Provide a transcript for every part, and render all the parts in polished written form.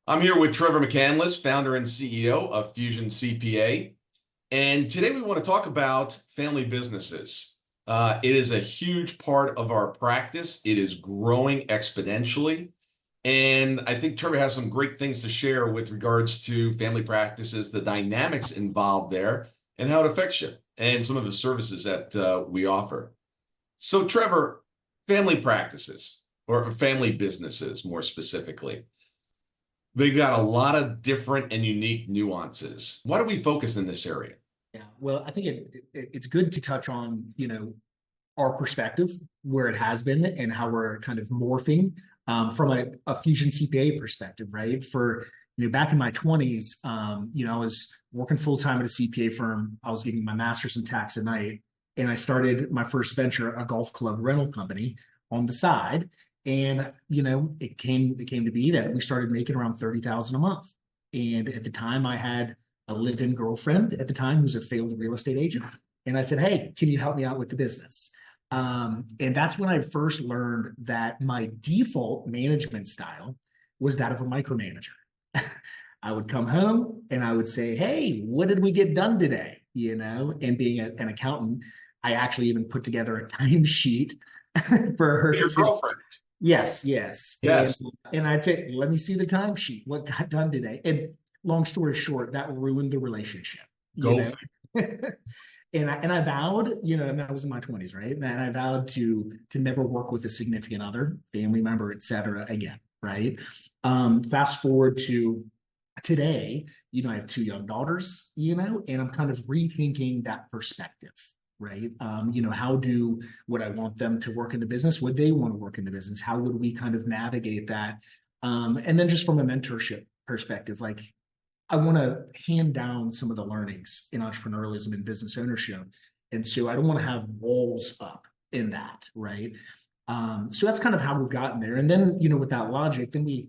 I'm here with Trevor McCandless, founder and CEO of Fusion CPA. And today we want to talk about family businesses. It is a huge part of our practice. It is growing exponentially. And I think Trevor has some great things to share with regards to family practices, the dynamics involved there, and how it affects you, and some of the services that we offer. So, Trevor, family practices or family businesses more specifically. They got a lot of different and unique nuances. Why do we focus in this area? Yeah, well, I think it's good to touch on, our perspective, where it has been and how we're kind of morphing from a Fusion CPA perspective, right? Back in my 20s, I was working full time at a CPA firm. I was getting my master's in tax at night, and I started my first venture, a golf club rental company on the side. And it came to be that we started making around 30,000 a month. And at the time, I had a live-in girlfriend at the time who's a failed real estate agent. And I said, "Hey, can you help me out with the business?" And that's when I first learned that my default management style was that of a micromanager. I would come home and I would say, "Hey, what did we get done today?" And being an accountant, I actually even put together a timesheet for her. Your girlfriend. Yes, yes. Yes. And I'd say, "Let me see the timesheet. What got done today?" And long story short, that ruined the relationship. You Go know? And I vowed, and I was in my 20s, right? And I vowed to never work with a significant other, family member, et cetera, again, right? Fast forward to today, I have two young daughters, and I'm kind of rethinking that perspective, right? Would I want them to work in the business? Would they want to work in the business? How would we kind of navigate that? And then just from a mentorship perspective, like I want to hand down some of the learnings in entrepreneurialism and business ownership. And so I don't want to have walls up in that, right? So that's kind of how we've gotten there. And then, with that logic, then we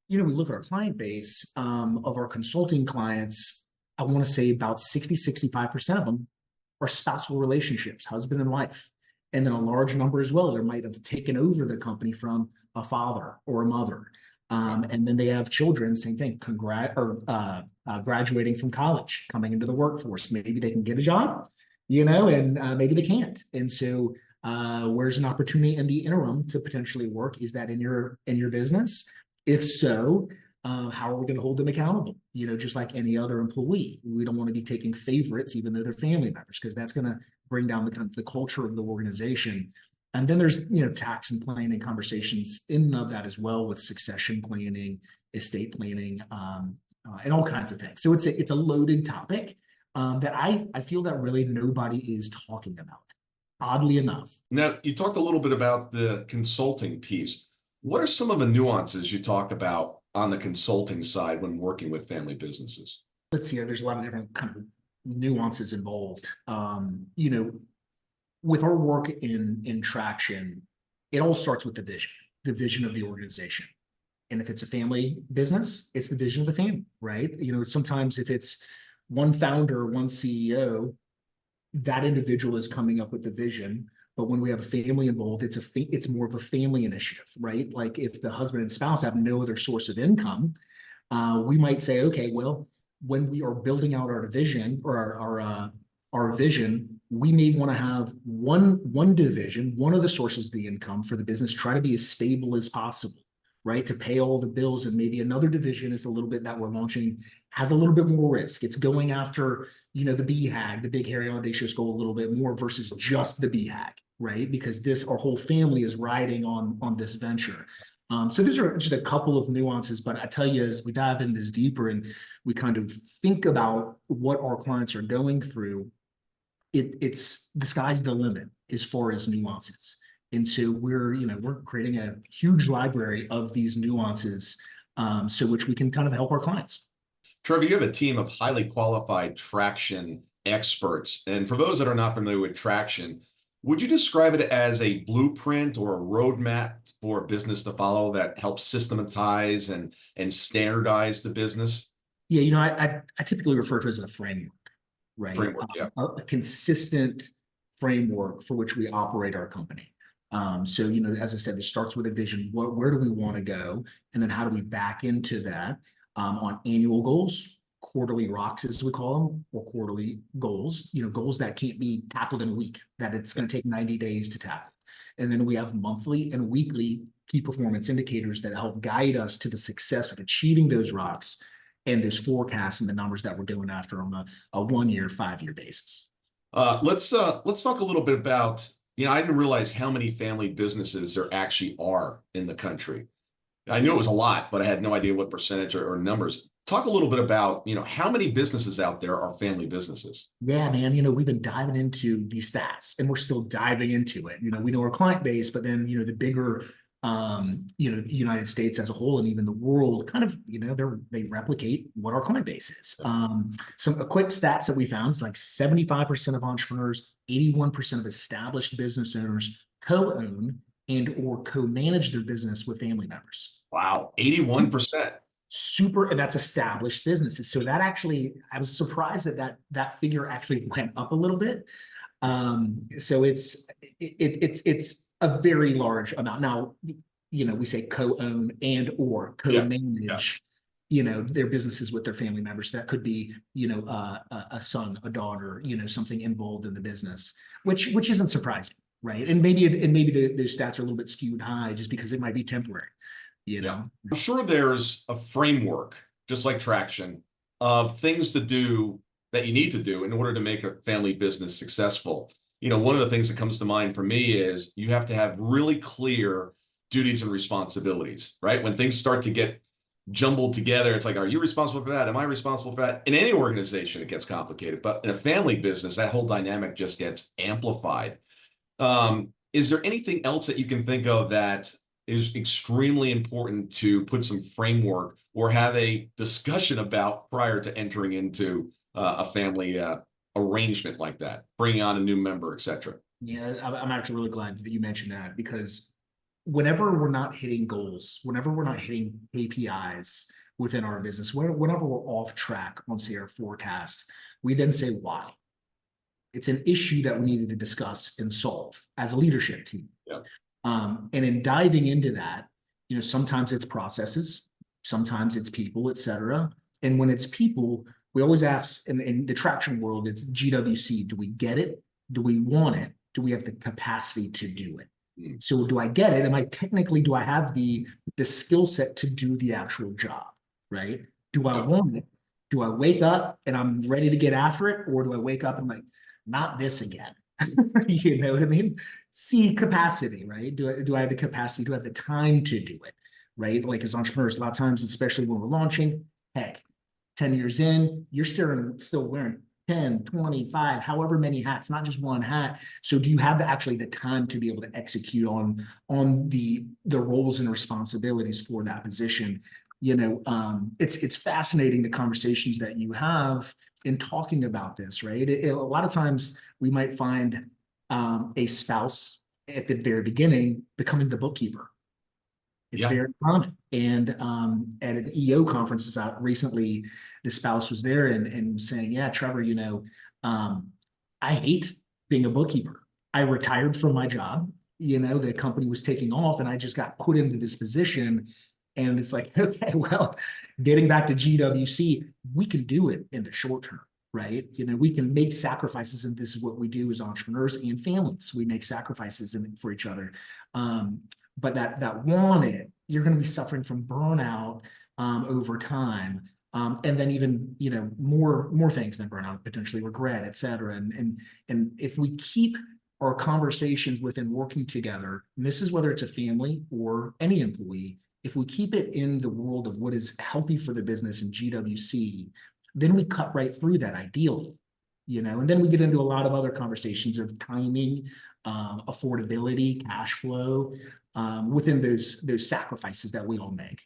look at our client base of our consulting clients. I want to say about 65% of them are spousal relationships, husband and wife. And then a large number as well, there might have taken over the company from a father or a mother. And then they have children, same thing, graduating from college, coming into the workforce. Maybe they can get a job, and maybe they can't. And so where's an opportunity in the interim to potentially work? Is that in your business? If so, how are we going to hold them accountable? Just like any other employee, we don't want to be taking favorites, even though they're family members, because that's going to bring down the culture of the organization. And then there's, tax and planning conversations in and of that as well, with succession planning, estate planning, and all kinds of things. So it's a loaded topic that I feel that really nobody is talking about, oddly enough. Now, you talked a little bit about the consulting piece. What are some of the nuances you talk about on the consulting side when working with family businesses? Let's see, there's a lot of different kind of nuances involved. With our work in traction, it all starts with the vision of the organization. And if it's a family business, it's the vision of the family, right? Sometimes if it's one founder, one CEO, that individual is coming up with the vision. But when we have a family involved, it's more of a family initiative, right? Like if the husband and spouse have no other source of income, we might say, okay, well, when we are building out our division or our vision, we may want to have one division, one of the sources of the income for the business, try to be as stable as possible, right? To pay all the bills. And maybe another division is a little bit that we're launching has a little bit more risk. It's going after, the BHAG, the big hairy audacious goal, a little bit more versus just the BHAG, right? Because our whole family is riding on this venture. So these are just a couple of nuances, but I tell you, as we dive in this deeper and we kind of think about what our clients are going through, it's the sky's the limit as far as nuances. And so we're creating a huge library of these nuances, so which we can kind of help our clients. Trevor, you have a team of highly qualified traction experts. And for those that are not familiar with traction, would you describe it as a blueprint or a roadmap for a business to follow that helps systematize and standardize the business? Yeah, I typically refer to it as a framework, right? Framework, yeah. A consistent framework for which we operate our company. So, as I said, it starts with a vision. Where do we want to go? And then how do we back into that? on annual goals, quarterly rocks, as we call them, or quarterly goals, goals that can't be tackled in a week, that it's going to take 90 days to tackle. And then we have monthly and weekly key performance indicators that help guide us to the success of achieving those rocks and those forecasts and the numbers that we're going after on a 1 year, 5 year basis. Let's talk a little bit about, I didn't realize how many family businesses there actually are in the country. I knew it was a lot, but I had no idea what percentage or numbers. Talk a little bit about, how many businesses out there are family businesses? Yeah, man, we've been diving into these stats and we're still diving into it. We know our client base, but then, the bigger, the United States as a whole and even the world kind of, they replicate what our client base is. Some quick stats that we found is like 75% of entrepreneurs, 81% of established business owners co-own and or co-manage their business with family members. Wow, 81%. And that's established businesses. So that actually, I was surprised that figure actually went up a little bit. So it's a very large amount. Now, we say co-own and or co-manage, their businesses with their family members. That could be, a son, a daughter, something involved in the business, which isn't surprising, right? And maybe those stats are a little bit skewed high just because it might be temporary. I'm sure there's a framework, just like traction, of things to do that you need to do in order to make a family business successful. One of the things that comes to mind for me is you have to have really clear duties and responsibilities, right? When things start to get jumbled together, it's like, are you responsible for that? Am I responsible for that? In any organization, it gets complicated, but in a family business, that whole dynamic just gets amplified. Is there anything else that you can think of that is extremely important to put some framework or have a discussion about prior to entering into a family arrangement like that, bringing on a new member, et cetera? Yeah, I'm actually really glad that you mentioned that, because whenever we're not hitting goals, whenever we're not hitting KPIs within our business, whenever we're off track on, say, our forecast, we then say why. It's an issue that we needed to discuss and solve as a leadership team. Yeah. And in diving into that, sometimes it's processes, sometimes it's people, et cetera. And when it's people, we always ask in the traction world, it's GWC. Do we get it? Do we want it? Do we have the capacity to do it? So do I get it? Do I have the skill set to do the actual job, right? Do I want it? Do I wake up and I'm ready to get after it? Or do I wake up and like, not this again? You know what I mean? See capacity, right? Do I have the capacity? Do I have the time to do it, right? Like as entrepreneurs, a lot of times, especially when we're launching, heck, 10 years in, you're still wearing 10, 25, however many hats, not just one hat. So do you have the time to be able to execute on the roles and responsibilities for that position? It's fascinating, the conversations that you have in talking about this, right? A lot of times we might find a spouse at the very beginning becoming the bookkeeper. It's very common. And at an EO conference out recently, the spouse was there and saying, yeah, Trevor, I hate being a bookkeeper. I retired from my job. The company was taking off and I just got put into this position. And it's like, okay, well, getting back to GWC, we can do it in the short term, right? We can make sacrifices, and this is what we do as entrepreneurs and families. We make sacrifices for each other. But that want it, you're going to be suffering from burnout over time. And then even, more things than burnout, potentially regret, et cetera. And if we keep our conversations within working together, and this is whether it's a family or any employee, if we keep it in the world of what is healthy for the business in GWC, then we cut right through that ideally, and then we get into a lot of other conversations of timing, affordability, cash flow, within those sacrifices that we all make.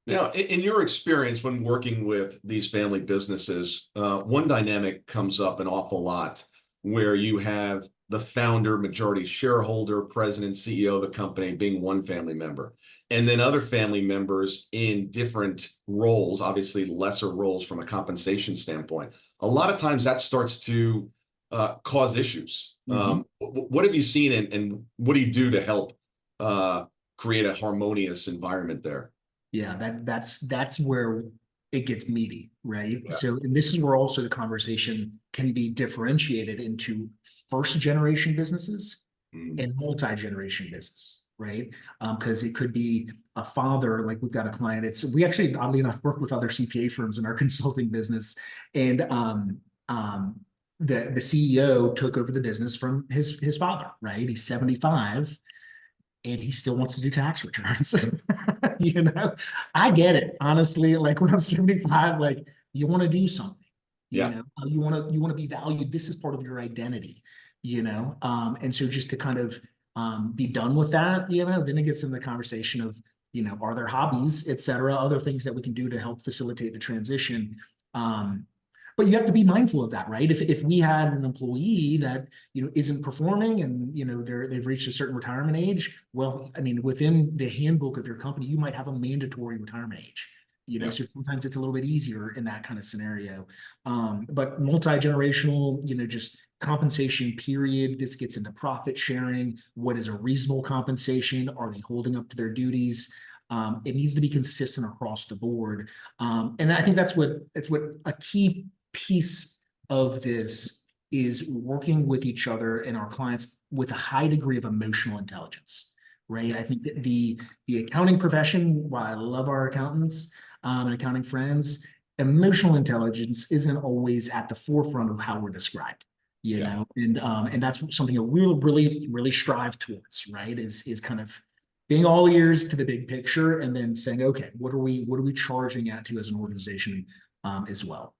Now, in your experience when working with these family businesses, one dynamic comes up an awful lot where you have the founder, majority shareholder, president, CEO of the company being one family member, and then other family members in different roles, obviously lesser roles from a compensation standpoint. A lot of times that starts to cause issues. What have you seen, and what do you do to help create a harmonious environment there? Yeah, that's where it gets meaty, right? Yeah. So, and this is where also the conversation can be differentiated into first generation businesses Mm. and multi-generation business, right? Because it could be a father, like we've got a client. We actually, oddly enough, work with other CPA firms in our consulting business, and the CEO took over the business from his father, right? He's 75 and he still wants to do tax returns. You know, I get it, honestly. Like when I'm 75, like you want to do something, you Yeah. know, you want to be valued. This is part of your identity, you know. And so just to kind of be done with that, you know, then it gets in the conversation of, you know, are there hobbies, et cetera, other things that we can do to help facilitate the transition. Um, but you have to be mindful of that, right? If we had an employee that, you know, isn't performing and, you know, they've reached a certain retirement age, well, I mean, within the handbook of your company, you might have a mandatory retirement age. You know, Yeah. so sometimes it's a little bit easier in that kind of scenario. But multi-generational, you know, just compensation period. This gets into profit sharing. What is a reasonable compensation? Are they holding up to their duties? It needs to be consistent across the board. And I think that's what a key piece of this is working with each other and our clients with a high degree of emotional intelligence, right? I think that the accounting profession, while I love our accountants and accounting friends, emotional intelligence isn't always at the forefront of how we're described, you Yeah. know, and that's something that we really strive towards, right? Is kind of being all ears to the big picture and then saying, okay, what are we charging at to as an organization as well.